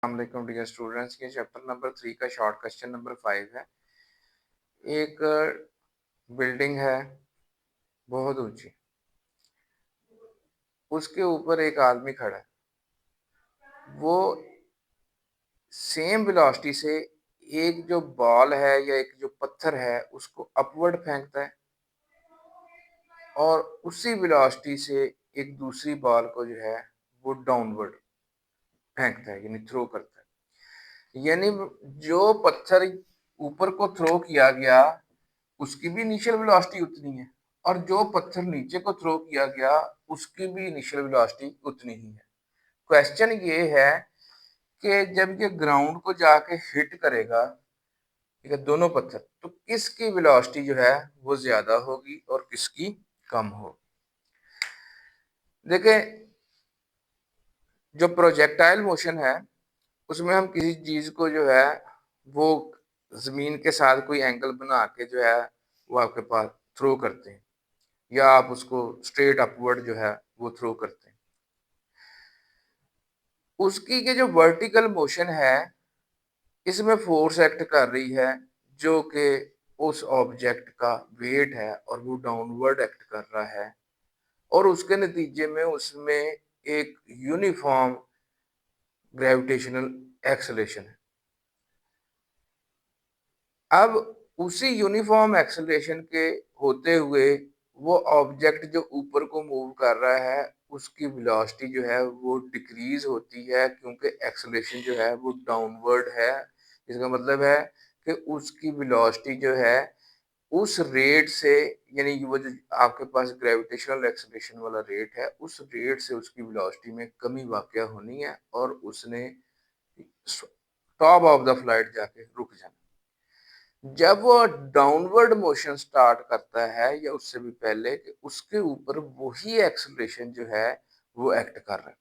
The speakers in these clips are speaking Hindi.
अस्सलामुअलैकुम डियर स्टूडेंट्स। ये चैप्टर नंबर 3 का शॉर्ट क्वेश्चन नंबर 5 है। एक बिल्डिंग है बहुत ऊंची, उसके ऊपर एक आदमी खड़ा है। वो सेम वेलोसिटी से एक जो बॉल है या एक जो पत्थर है उसको अपवर्ड फेंकता है और उसी वेलोसिटी से एक दूसरी बॉल को जो है वो डाउनवर्ड फेंकता है, यानी थ्रो करता है। यानी जो पत्थर ऊपर को थ्रो किया गया उसकी भी इनिशियल वेलोसिटी उतनी है और जो पत्थर नीचे को थ्रो किया गया उसकी भी इनिशियल वेलोसिटी उतनी ही है। क्वेश्चन ये है कि जब ये ग्राउंड को जाके हिट करेगा, ठीक है, दोनों पत्थर, तो किसकी वेलोसिटी जो है वो ज्यादा होगी और किसकी कम होगी। देखें, जो प्रोजेक्टाइल मोशन है उसमें हम किसी चीज को जो है वो जमीन के साथ कोई एंगल बना के जो है वो आपके पास थ्रो करते हैं, या आप उसको स्ट्रेट अपवर्ड जो है वो थ्रो करते हैं। उसकी के जो वर्टिकल मोशन है इसमें फोर्स एक्ट कर रही है जो कि उस ऑब्जेक्ट का वेट है और वो डाउनवर्ड एक्ट कर रहा है और उसके नतीजे में उसमें एक यूनिफॉर्म ग्रेविटेशनल एक्सेलरेशन है। अब उसी यूनिफॉर्म एक्सेलरेशन के होते हुए वो ऑब्जेक्ट जो ऊपर को मूव कर रहा है उसकी वेलोसिटी जो है वो डिक्रीज होती है क्योंकि एक्सेलरेशन जो है वो डाउनवर्ड है। इसका मतलब है कि उसकी वेलोसिटी जो है उस रेट से, यानी वो जो आपके पास ग्रेविटेशनल एक्सेलरेशन वाला रेट है उस रेट से उसकी वेलोसिटी में कमी वाकया होनी है और उसने टॉप ऑफ द फ्लाइट जाके रुक जाना। जब वो डाउनवर्ड मोशन स्टार्ट करता है या उससे भी पहले कि उसके ऊपर वही एक्सेलरेशन जो है वो एक्ट कर रहा है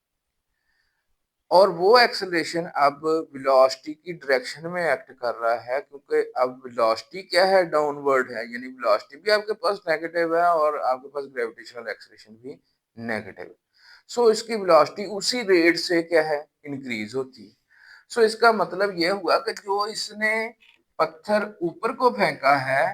और वो एक्सेलरेशन अब वेलोसिटी की डायरेक्शन में एक्ट कर रहा है क्योंकि अब वेलोसिटी क्या है, डाउनवर्ड है, यानी वेलोसिटी भी आपके पास नेगेटिव है और आपके पास ग्रेविटेशनल एक्सेलरेशन भी नेगेटिव है। सो इसकी वेलोसिटी उसी रेट से क्या है, इंक्रीज होती है। सो इसका मतलब ये हुआ कि जो इसने पत्थर ऊपर को फेंका है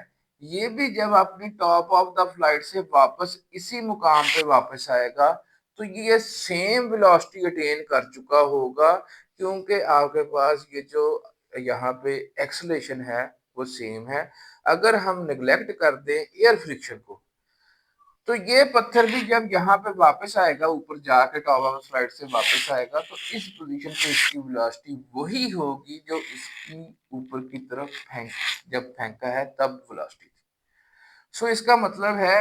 ये भी जब अपनी टॉप ऑफ द फ्लाइट से वापस इसी मुकाम पे वापस आएगा तो ये सेम वेलोसिटी अटेन कर चुका होगा क्योंकि आपके पास ये जो यहाँ पे एक्सेलरेशन है वो सेम है। अगर हम नेग्लेक्ट कर दें एयर फ्रिक्शन को तो ये पत्थर भी जब यहाँ पे वापस आएगा, ऊपर जाके टॉप ऑफ फ्लाइट से वापस आएगा तो इस पोजीशन पे इसकी वेलोसिटी वही होगी जो इसकी ऊपर की तरफ जब फेंका है तब वेलोसिटी थी। सो इसका मतलब है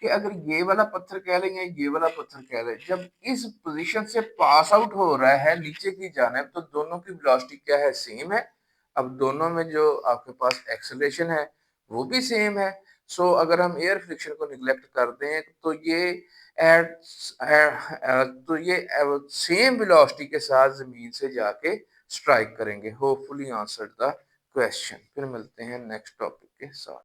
कि अगर ये वाला पत्थर कह लें या ये वाला पत्थर कह लें, जब इस पोजीशन से पास आउट हो रहा है नीचे की जानिब तो दोनों की वेलोसिटी क्या है, सेम है। अब दोनों में जो आपके पास एक्सेलरेशन है वो भी सेम है। सो अगर हम एयर फ्रिक्शन को निगलेक्ट कर दें तो ये एट तो ये सेम वेलोसिटी के साथ जमीन से जाके स्ट्राइक करेंगे। Hopefully answered the question. फिर मिलते हैं नेक्स्ट टॉपिक के साथ।